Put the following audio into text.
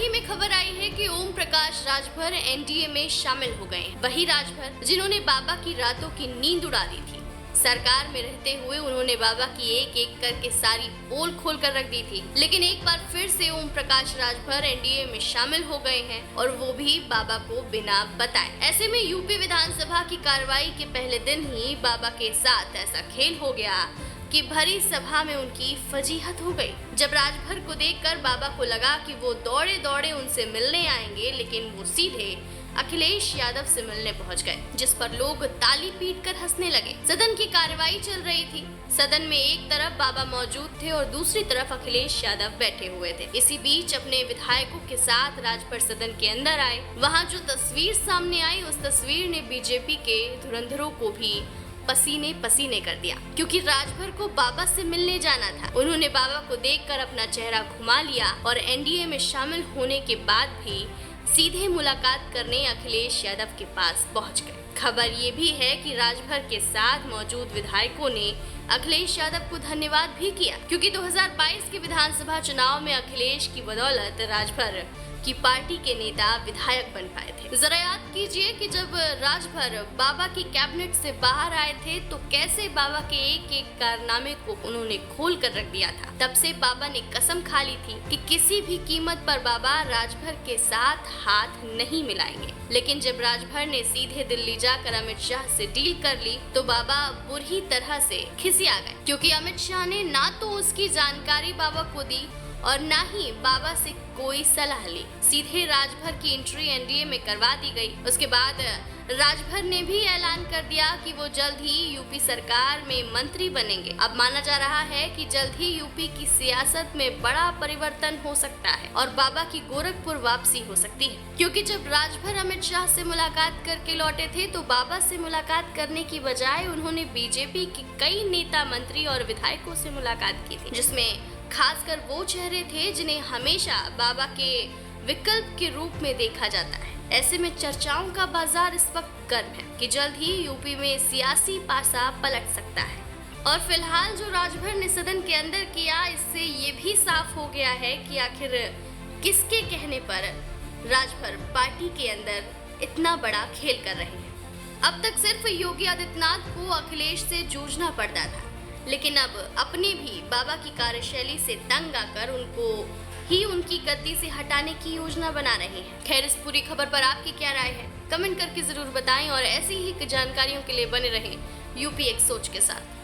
ही में खबर आई है कि ओम प्रकाश राजभर एनडीए में शामिल हो गए हैं। वही राजभर जिन्होंने बाबा की रातों की नींद उड़ा दी थी। सरकार में रहते हुए उन्होंने बाबा की एक एक करके सारी पोल खोल कर रख दी थी, लेकिन एक बार फिर से ओम प्रकाश राजभर एनडीए में शामिल हो गए हैं और वो भी बाबा को बिना बताए। ऐसे में यूपी विधानसभा की कार्रवाई के पहले दिन ही बाबा के साथ ऐसा खेल हो गया कि भरी सभा में उनकी फजीहत हो गई। जब राजभर को देखकर बाबा को लगा कि वो दौड़े दौड़े उनसे मिलने आएंगे, लेकिन वो सीधे अखिलेश यादव से मिलने पहुंच गए, जिस पर लोग ताली पीटकर हंसने लगे। सदन की कार्रवाई चल रही थी। सदन में एक तरफ बाबा मौजूद थे और दूसरी तरफ अखिलेश यादव बैठे हुए थे। इसी बीच अपने विधायकों के साथ राजभर सदन के अंदर आए। वहां जो तस्वीर सामने आई, उस तस्वीर ने बीजेपी के धुरंधरों को भी पसीने पसीने कर दिया, क्योंकि राजभर को बाबा से मिलने जाना था। उन्होंने बाबा को देखकर अपना चेहरा घुमा लिया और एनडीए में शामिल होने के बाद भी सीधे मुलाकात करने अखिलेश यादव के पास पहुंच गए। खबर ये भी है कि राजभर के साथ मौजूद विधायकों ने अखिलेश यादव को धन्यवाद भी किया, क्योंकि 2022 के विधानसभा चुनाव में अखिलेश की बदौलत राजभर की पार्टी के नेता विधायक बन पाए थे। जरा याद कीजिए कि जब राजभर बाबा की कैबिनेट से बाहर आए थे तो कैसे बाबा के एक एक कारनामे को उन्होंने खोल कर रख दिया था। तब से बाबा ने कसम खा ली थी कि किसी भी कीमत पर बाबा राजभर के साथ हाथ नहीं मिलाएंगे। लेकिन जब राजभर ने सीधे दिल्ली जाकर अमित शाह से डील कर ली तो बाबा बुरी तरह से खिसिया गए, क्योंकि अमित शाह ने ना तो उसकी जानकारी बाबा को दी और ना ही बाबा से कोई सलाह ली। सीधे राजभर की एंट्री एनडीए में करवा दी गई। उसके बाद राजभर ने भी ऐलान कर दिया कि वो जल्द ही यूपी सरकार में मंत्री बनेंगे। अब माना जा रहा है कि जल्द ही यूपी की सियासत में बड़ा परिवर्तन हो सकता है और बाबा की गोरखपुर वापसी हो सकती है, क्योंकि जब राजभर अमित शाह से मुलाकात करके लौटे थे तो बाबा से मुलाकात करने की बजाय उन्होंने बीजेपी के कई नेता, मंत्री और विधायकों से मुलाकात की थी, जिसमें खासकर वो चेहरे थे जिन्हें हमेशा बाबा के विकल्प के रूप में देखा जाता है। ऐसे में चर्चाओं का बाजार इस वक्त गर्म है कि जल्द ही यूपी में सियासी पासा पलट सकता है। और फिलहाल जो राजभर ने सदन के अंदर किया, इससे ये भी साफ हो गया है कि आखिर किसके कहने पर राजभर पार्टी के अंदर इतना बड़ा खेल कर रहे हैं। अब तक सिर्फ योगी आदित्यनाथ को अखिलेश से जूझना पड़ता था, लेकिन अब अपने भी बाबा की कार्यशैली से तंग आकर उनको ही उनकी गद्दी से हटाने की योजना बना रहे हैं। खैर, इस पूरी खबर पर आपकी क्या राय है, कमेंट करके जरूर बताएं और ऐसी ही जानकारियों के लिए बने रहें यूपी एक सोच के साथ।